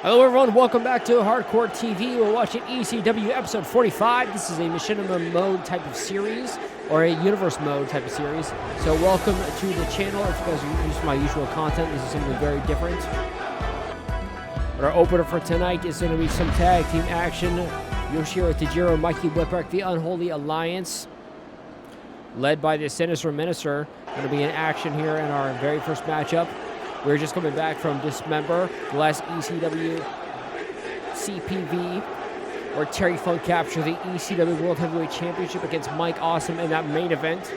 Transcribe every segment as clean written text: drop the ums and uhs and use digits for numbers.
Hello everyone, welcome back to Hardcore TV. We're watching ECW episode 45. This is a machinima mode type of series, or a universe mode type of series. So welcome to the channel. If you guys are used to my usual content, this is something very different. But our opener for tonight is going to be some tag team action. Yoshihiro Tajiro, Mikey Whipwreck, the Unholy Alliance, led by the Sinister Minister. Going to be in action here in our very first matchup. We're just coming back from Dismember, the last ECW CPV, where Terry Funk captured the ECW World Heavyweight Championship against Mike Awesome in that main event.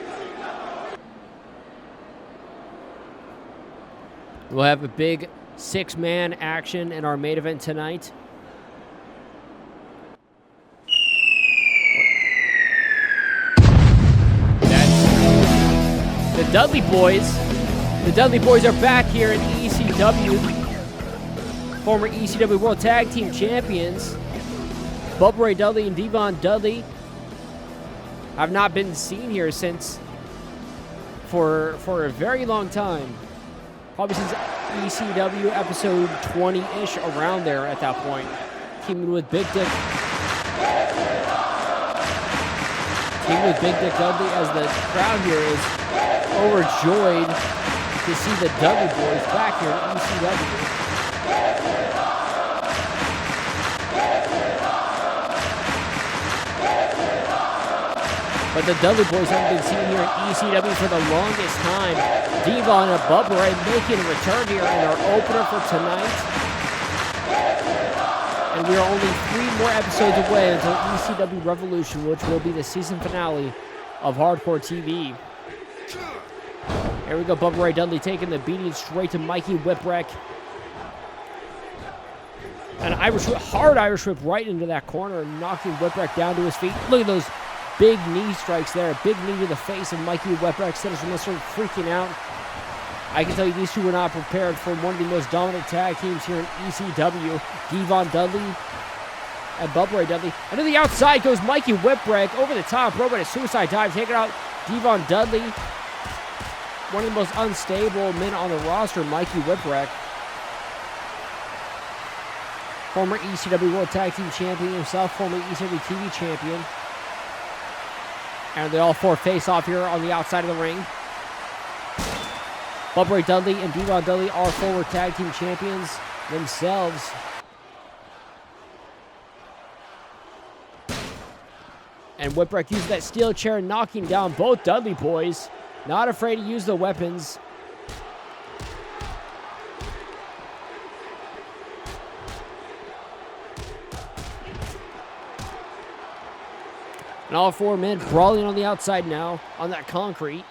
We'll have a big six-man action in our main event tonight. That's the Dudley Boys. The Dudley Boys are back here in ECW. Former ECW World Tag Team Champions. Bubba Ray Dudley and Devon Dudley have not been seen here since for a very long time. Probably since ECW episode 20-ish, around there at that point. Teaming with Big Dick. Teaming with Big Dick Dudley as the crowd here is overjoyed to see the Dudley Boys back here in ECW. But the Dudley Boys haven't been seen here in ECW for the longest time. Devon and Bubba Ray making a return here in our opener for tonight. And we are only 3 more episodes away until ECW Revolution, which will be the season finale of Hardcore TV. Here we go, Bubba Ray Dudley taking the beating straight to Mikey Whipwreck. An Irish whip, hard Irish whip right into that corner, knocking Whipwreck down to his feet. Look at those big knee strikes there. Big knee to the face of Mikey Whipwreck. Sinister Minister freaking out. I can tell you these two were not prepared for one of the most dominant tag teams here in ECW. Devon Dudley and Bubba Ray Dudley. And to the outside goes Mikey Whipwreck over the top rope at a suicide dive, taking out Devon Dudley. One of the most unstable men on the roster, Mikey Whipwreck. Former ECW World Tag Team Champion himself, former ECW TV Champion. And they all 4 face off here on the outside of the ring. Bubba Ray Dudley and Devon Dudley are former Tag Team Champions themselves. And Whipwreck used that steel chair, knocking down both Dudley Boys. Not afraid to use the weapons. And all 4 men brawling on the outside now on that concrete.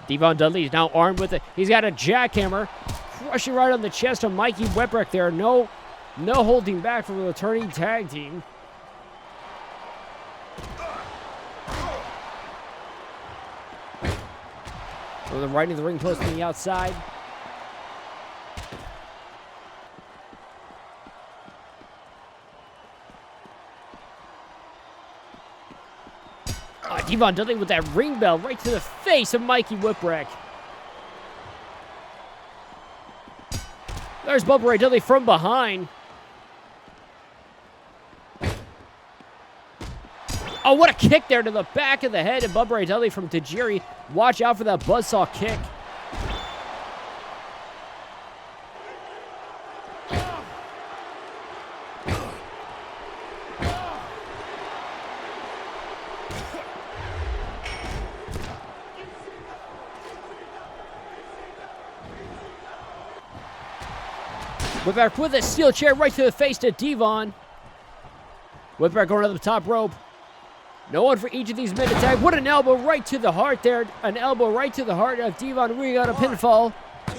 Devon Dudley is now armed with it. He's got a jackhammer, crushing right on the chest of Mikey Whipwreck there. No holding back from the returning tag team. So they're right in the ring post on the outside. Devon Dudley with that ring bell right to the face of Mikey Whipwreck. There's Bubba Ray Dudley from behind. Oh, what a kick there to the back of the head of Bubba Ray Dudley from Tajiri. Watch out for that buzzsaw kick. Whipwreck with a steel chair right to the face to Devon. Whipwreck going to the top rope. No one for each of these men to tag. What an elbow right to the heart there. An elbow right to the heart of Devon. We got a pinfall. 2.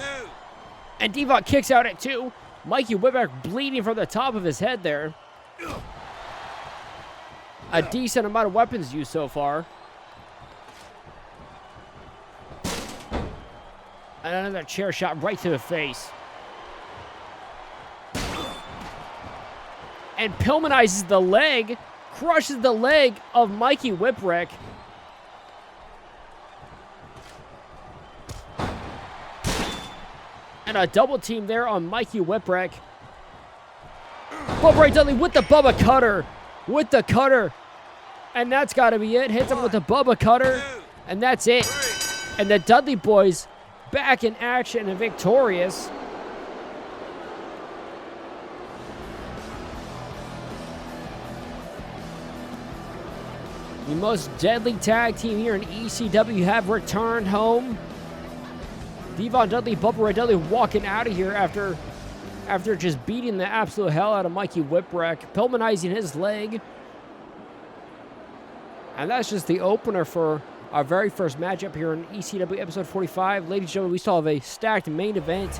And Devon kicks out at 2. Mikey Whipwreck bleeding from the top of his head there. a decent amount of weapons used so far. And another chair shot right to the face. And Pillmanizes the leg, crushes the leg of Mikey Whipwreck. And a double team there on Mikey Whipwreck. Bubba Ray Dudley with the Bubba Cutter. With the cutter. And that's got to be it. Hits him with the Bubba Cutter. And that's it. And the Dudley Boys back in action and victorious. The most deadly tag team here in ECW have returned home. Devon Dudley, Bubba Ray Dudley walking out of here after just beating the absolute hell out of Mikey Whipwreck, Pillmanizing his leg. And that's just the opener for our very first matchup here in ECW episode 45. Ladies and gentlemen, we still have a stacked main event.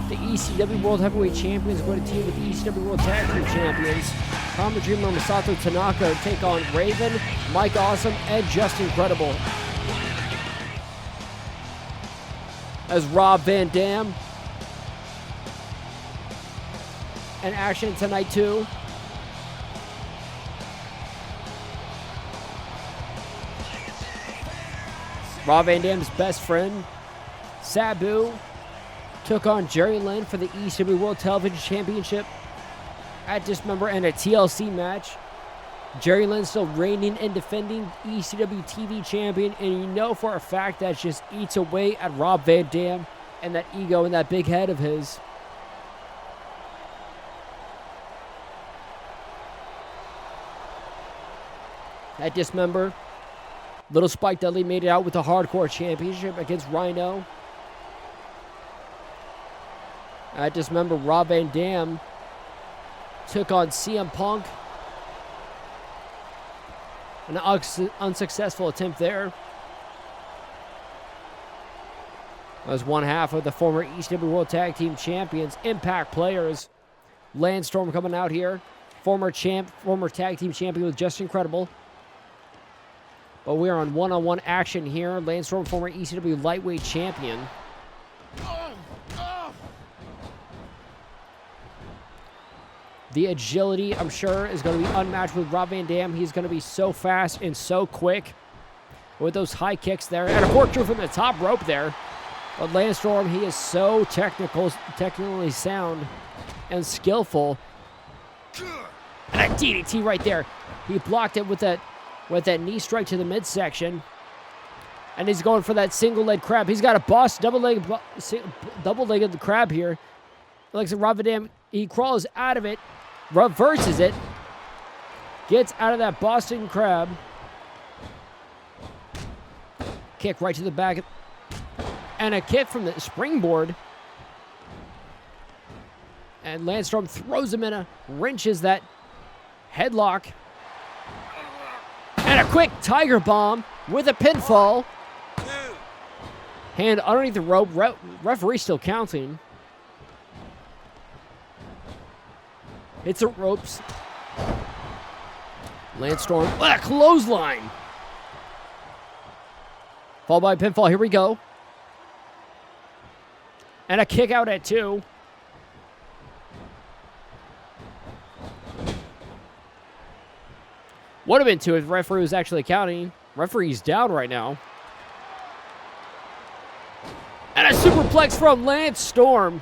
The ECW World Heavyweight Champions going to team with the ECW World Tag Team Champions. Kama Dreamer and Masato Tanaka take on Raven, Mike Awesome, and Just Incredible. As Rob Van Dam. And action tonight too. Rob Van Dam's best friend, Sabu, took on Jerry Lynn for the ECW World Television Championship at Dismember and a TLC match. Jerry Lynn still reigning and defending ECW TV champion, and you know for a fact that just eats away at Rob Van Dam and that ego and that big head of his. At Dismember, Little Spike Dudley made it out with the Hardcore Championship against Rhino. At Dismember, Rob Van Dam took on CM Punk. An unsuccessful attempt there. That was one half of the former ECW World Tag Team Champions, Impact players. Landstorm coming out here. Former Tag Team Champion with Just Incredible. But we are on one-on-one action here. Landstorm, former ECW Lightweight Champion. The agility, I'm sure, is going to be unmatched with Rob Van Dam. He's going to be so fast and so quick with those high kicks there. And a corkscrew from the top rope there. But Landstorm, he is so technically sound and skillful. And a DDT right there. He blocked it with that knee strike to the midsection. And he's going for that single-leg crab. He's got a boss double-legged crab here. Like I said, Rob Van Dam, he crawls out of it, reverses it, gets out of that Boston Crab. Kick right to the back. And a kick from the springboard. And Landstorm throws him in wrenches that headlock. And a quick Tiger Bomb with a pinfall. Hand underneath the rope. Referee still counting. Hits the ropes. Landstorm. What a clothesline. Followed by a pinfall. Here we go. And a kick out at 2. Would have been 2 if the referee was actually counting. Referee's down right now. And a superplex from Landstorm.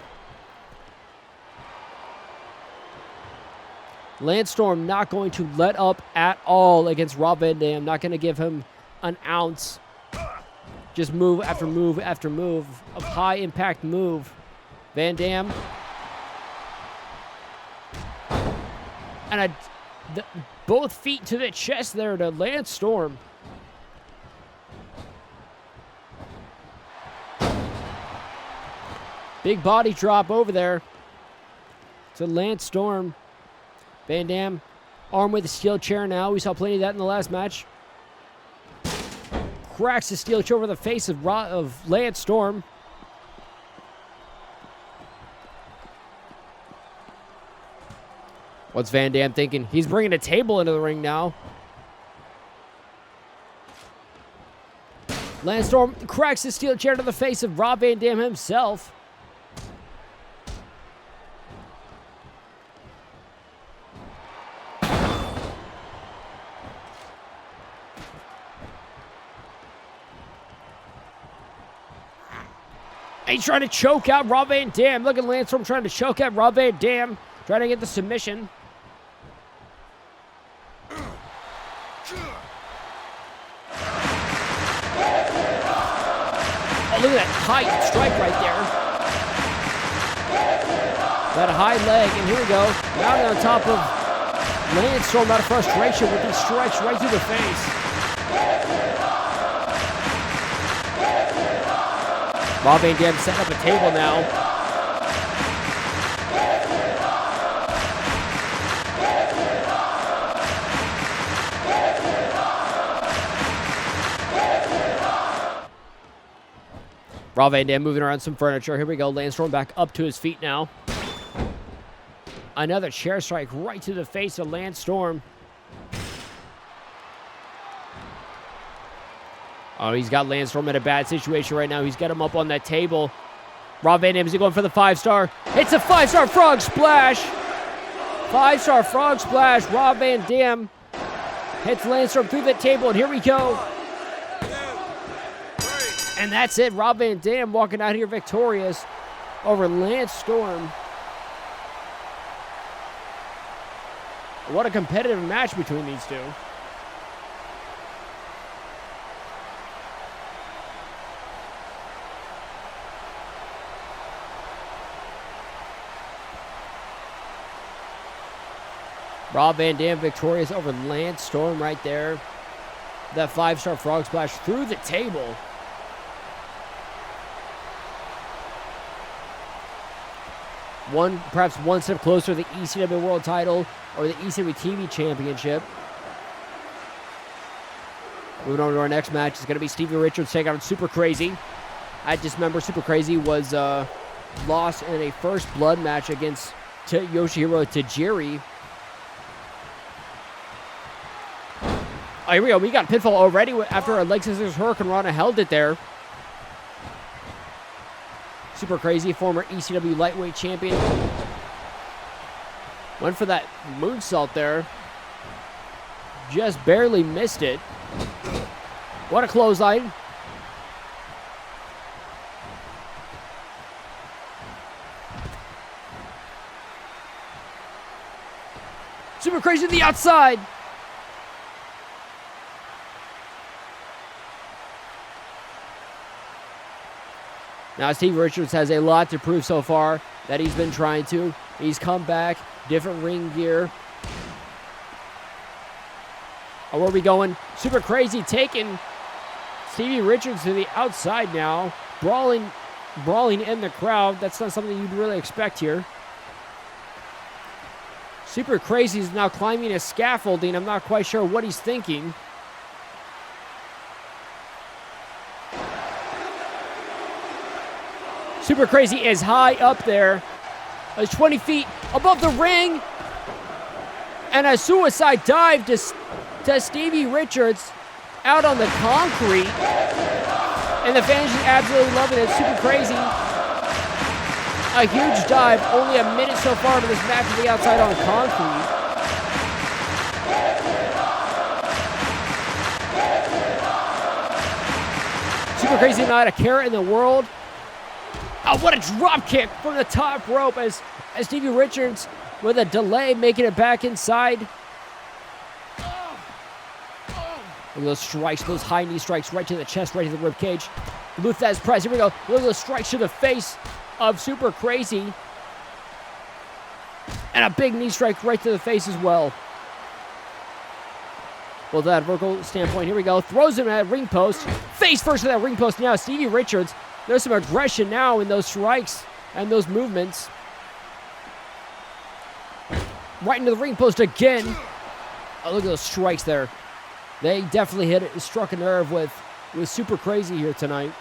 Landstorm not going to let up at all against Rob Van Dam. Not going to give him an ounce. Just move after move after move of high impact move. Van Dam. And both feet to the chest there to Landstorm. Big body drop over there to Landstorm. Van Dam, armed with a steel chair now. We saw plenty of that in the last match. Cracks the steel chair over the face of Landstorm. What's Van Dam thinking? He's bringing a table into the ring now. Landstorm cracks his steel chair to the face of Rob Van Dam himself. He's trying to choke out Rob Van Dam. Look at Landstorm trying to choke out Rob Van Dam. Trying to get the submission. Oh, look at that high strike right there. That high leg, and here we go. Mounted on top of Landstorm out of frustration with these strikes right through the face. Rob Van Dam setting up a table now. Rob Van Dam moving around some furniture. Here we go. Landstorm back up to his feet now. Another chair strike right to the face of Landstorm. Oh, he's got Landstorm in a bad situation right now. He's got him up on that table. Rob Van Dam is going for the 5-star. It's a 5-star frog splash. 5-star frog splash. Rob Van Dam hits Landstorm through the table, and here we go. And that's it. Rob Van Dam walking out here victorious over Landstorm. What a competitive match between these two. Rob Van Dam victorious over Landstorm right there. That 5-star frog splash through the table. Perhaps one step closer to the ECW World Title or the ECW TV Championship. Moving on to our next match is going to be Stevie Richards taking on Super Crazy. I just remember Super Crazy was lost in a first blood match against Yoshihiro Tajiri. Oh, here we go. We got pinfall already after a leg scissors Hurricane Rana held it there. Super Crazy, former ECW lightweight champion. Went for that moonsault there. Just barely missed it. What a clothesline. Super Crazy to the outside. Now, Steve Richards has a lot to prove so far that he's been trying to. He's come back, different ring gear. Oh, where are we going? Super Crazy taking Stevie Richards to the outside now. Brawling in the crowd. That's not something you'd really expect here. Super Crazy is now climbing a scaffolding. I'm not quite sure what he's thinking. Super Crazy is high up there. It's 20 feet above the ring. And a suicide dive to Stevie Richards out on the concrete. And the fans just absolutely loving it. Super Crazy. A huge dive. Only a minute so far to this match to the outside on concrete. Super Crazy, not a care in the world. Oh, what a drop kick from the top rope as Stevie Richards, with a delay, making it back inside. Look at those strikes, those high knee strikes right to the chest, right to the rib cage. Luthez press, here we go. Look at those strikes to the face of Super Crazy. And a big knee strike right to the face as well. Well, that vertical standpoint, here we go. Throws him at ring post. Face first to that ring post now. Stevie Richards. There's some aggression now in those strikes and those movements. Right into the ring post again. Oh, look at those strikes there. They definitely struck a nerve with Super Crazy here tonight.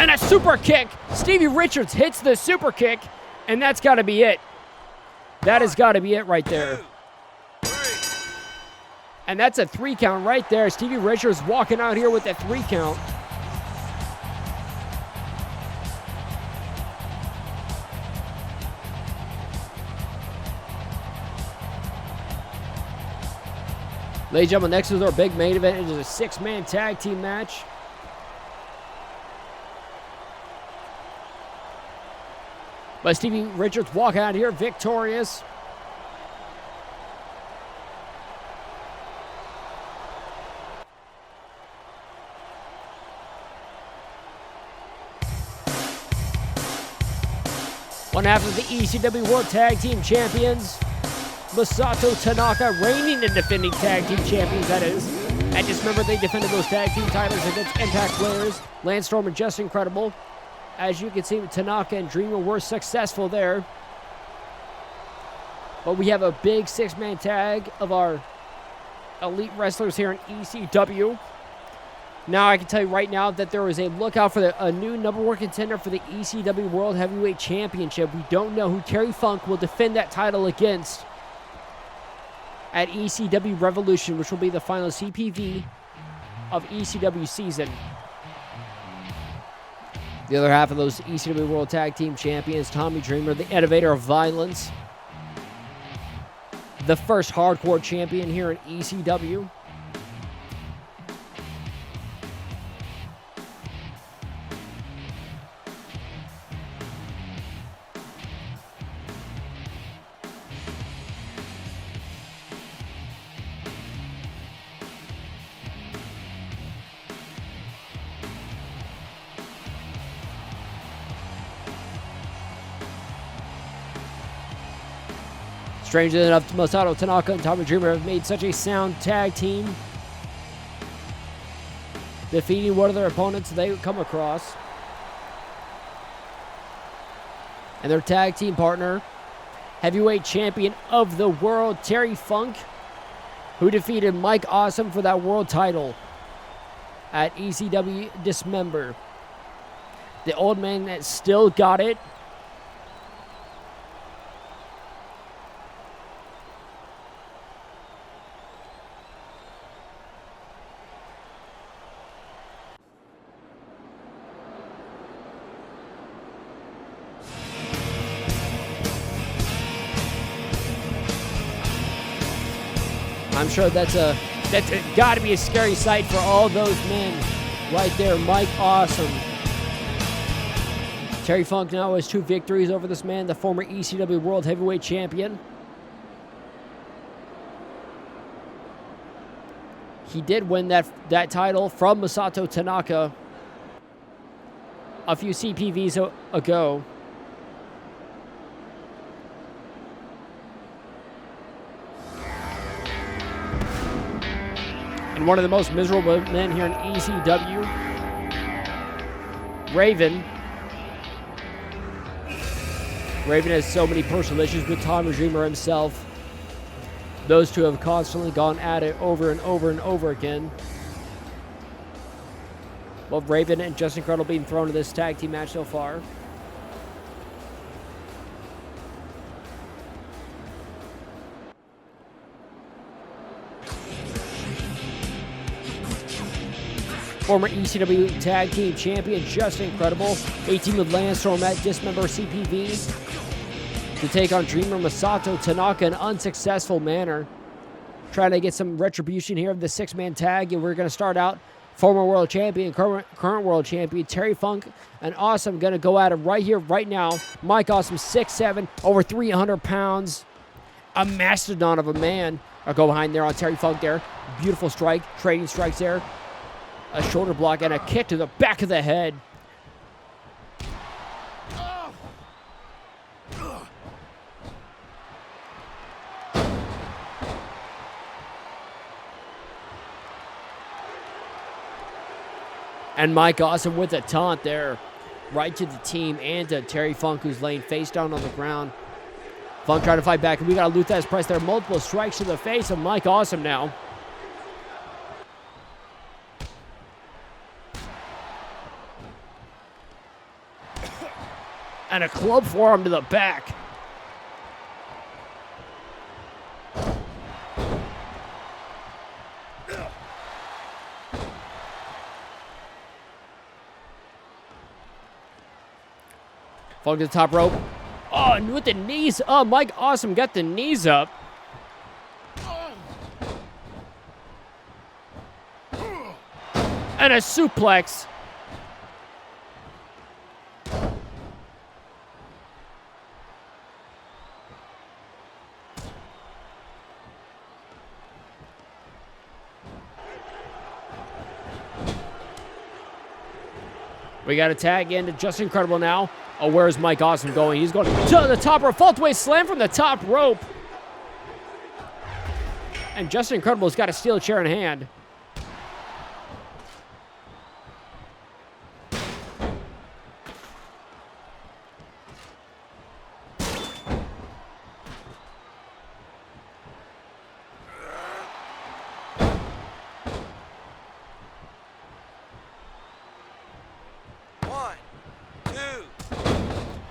And a super kick. Stevie Richards hits the super kick, and that's got to be it. That has got to be it right there. And that's a 3 count right there. Stevie Richards walking out here with a 3 count. Ladies and gentlemen, next is our big main event. It is a 6-man tag team match. But Stevie Richards walking out here victorious. One half of the ECW World Tag Team Champions, Masato Tanaka, reigning and defending tag team champions, that is. And just remember, they defended those tag team titles against Impact players, Lance Storm and Just Incredible. As you can see, Tanaka and Dreamer were successful there. But we have a big 6-man tag of our elite wrestlers here in ECW. Now, I can tell you right now that there is a lookout for a new number 1 contender for the ECW World Heavyweight Championship. We don't know who Terry Funk will defend that title against at ECW Revolution, which will be the final CPV of ECW season. The other half of those ECW World Tag Team Champions, Tommy Dreamer, the innovator of violence, the first hardcore champion here in ECW. Strangely enough, Masato Tanaka and Tommy Dreamer have made such a sound tag team, defeating one of their opponents they come across. And their tag team partner, heavyweight champion of the world, Terry Funk, who defeated Mike Awesome for that world title at ECW Dismember. The old man that still got it. I'm sure that's got to be a scary sight for all those men right there. Mike Awesome. Terry Funk now has 2 victories over this man, the former ECW World Heavyweight Champion. He did win that title from Masato Tanaka a few CPVs ago. And one of the most miserable men here in ECW, Raven. Raven has so many personal issues with Tommy Dreamer himself. Those two have constantly gone at it over and over and over again. Well, Raven and Just Incredible being thrown to this tag team match so far. Former ECW Tag Team Champion Just Incredible, 18 with Lance Storm at Dismember CPV to take on Dreamer Masato Tanaka in an unsuccessful manner. Trying to get some retribution here of the 6-man tag, and we're going to start out former world champion, current world champion Terry Funk and Awesome going to go at it right here, right now. Mike Awesome, 6'7", over 300 pounds, a mastodon of a man. I'll go behind there on Terry Funk there. Beautiful strike, trading strikes there. A shoulder block and a kick to the back of the head. And Mike Awesome with a taunt there. Right to the team and to Terry Funk, who's laying face down on the ground. Funk trying to fight back, and we got a Lou Thesz press there. Multiple strikes to the face of Mike Awesome now. And a club forearm to the back. Falling to the top rope. Oh, and with the knees up. Mike Awesome got the knees up. And a suplex. We got a tag into Just Incredible now. Oh, where's Mike Awesome going? He's going to the top rope. Faultaway slam from the top rope. And Just Incredible's got a steel chair in hand.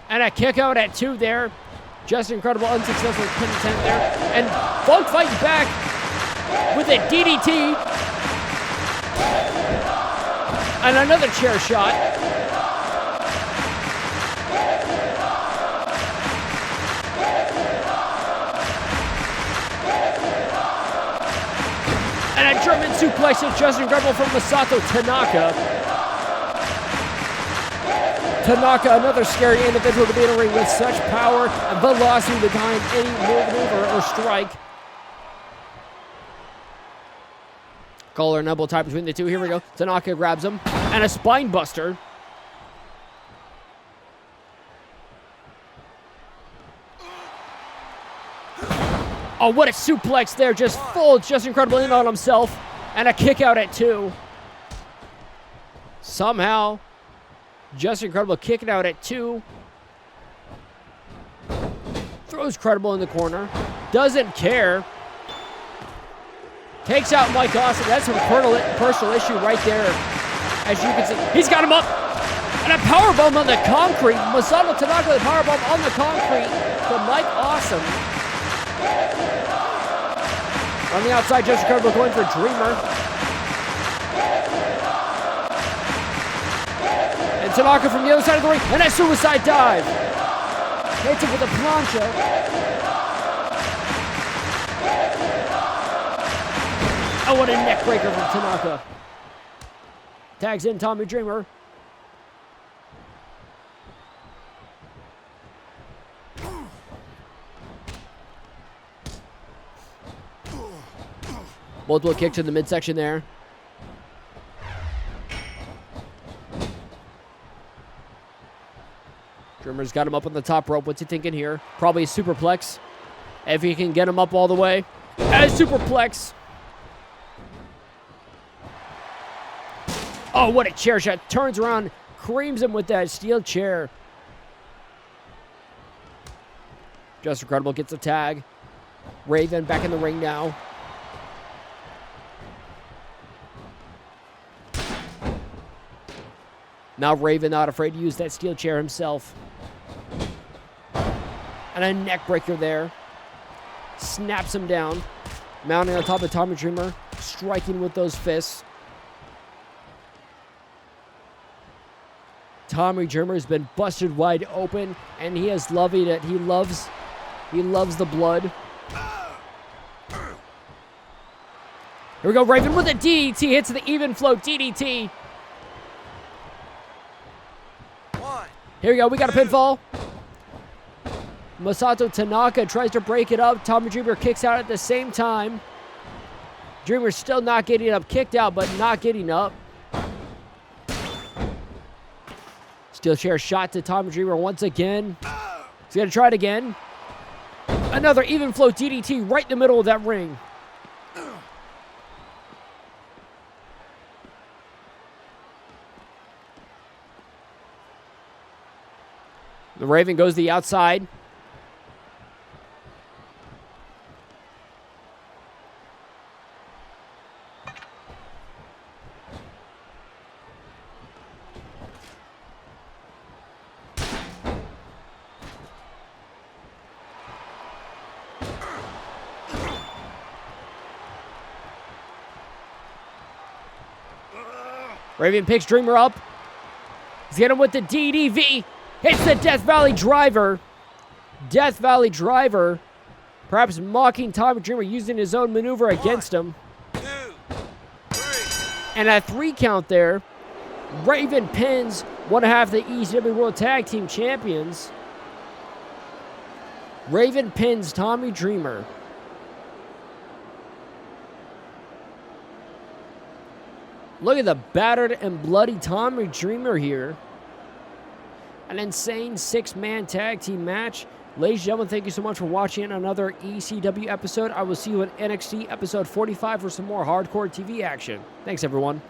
And a kick out at 2 there. Just Incredible, unsuccessful pin attempt there. And Funk fighting back with a DDT. And another chair shot. And a German suplex to Just Incredible from Masato Tanaka. Tanaka, another scary individual to be in a ring with such power and velocity behind any maneuver or strike. Collar and elbow tie between the two. Here we go. Tanaka grabs him. And a spine buster. Oh, what a suplex there. Just folds Just Incredible in on himself. And a kick out at 2. Somehow, Just Incredible kicking out at 2. Throws Credible in the corner. Doesn't care. Takes out Mike Awesome. That's a personal issue right there. As you can see, he's got him up. And a powerbomb on the concrete. Masato Tanaka with a powerbomb on the concrete from Mike Awesome. On the outside, Just Incredible going for Dreamer. And Tanaka from the other side of the ring. And a suicide dive. Hits him with a plancha. Oh, what a neck breaker from Tanaka. Tags in Tommy Dreamer. Multiple kick to the midsection there. Dreamer's got him up on the top rope. What's he thinking here? Probably a superplex. If he can get him up all the way. And a superplex. Oh, what a chair shot. Turns around, creams him with that steel chair. Just Incredible gets a tag. Raven back in the ring now. Now Raven not afraid to use that steel chair himself. And a neck breaker there. Snaps him down. Mounting on top of Tommy Dreamer. Striking with those fists. Tommy Dreamer has been busted wide open, and he is loving it. He loves the blood. Here we go, Raven with a DDT. Hits the even flow DDT. Here we go, we got a pinfall. Masato Tanaka tries to break it up. Tommy Dreamer kicks out at the same time. Dreamer's still not getting up. Kicked out, but not getting up. Steel chair shot to Tommy Dreamer once again. He's going to try it again. Another even flow DDT right in the middle of that ring. The Raven goes to the outside. Raven picks Dreamer up. He's getting him with the DDV. Hits the Death Valley Driver. Death Valley Driver. Perhaps mocking Tommy Dreamer, using his own maneuver against him. 2, 3. And at 3 count there, Raven pins one half the ECW World Tag Team Champions. Raven pins Tommy Dreamer. Look at the battered and bloody Tommy Dreamer here. An insane 6-man tag team match. Ladies and gentlemen, thank you so much for watching another ECW episode. I will see you in NXT episode 45 for some more hardcore TV action. Thanks, everyone.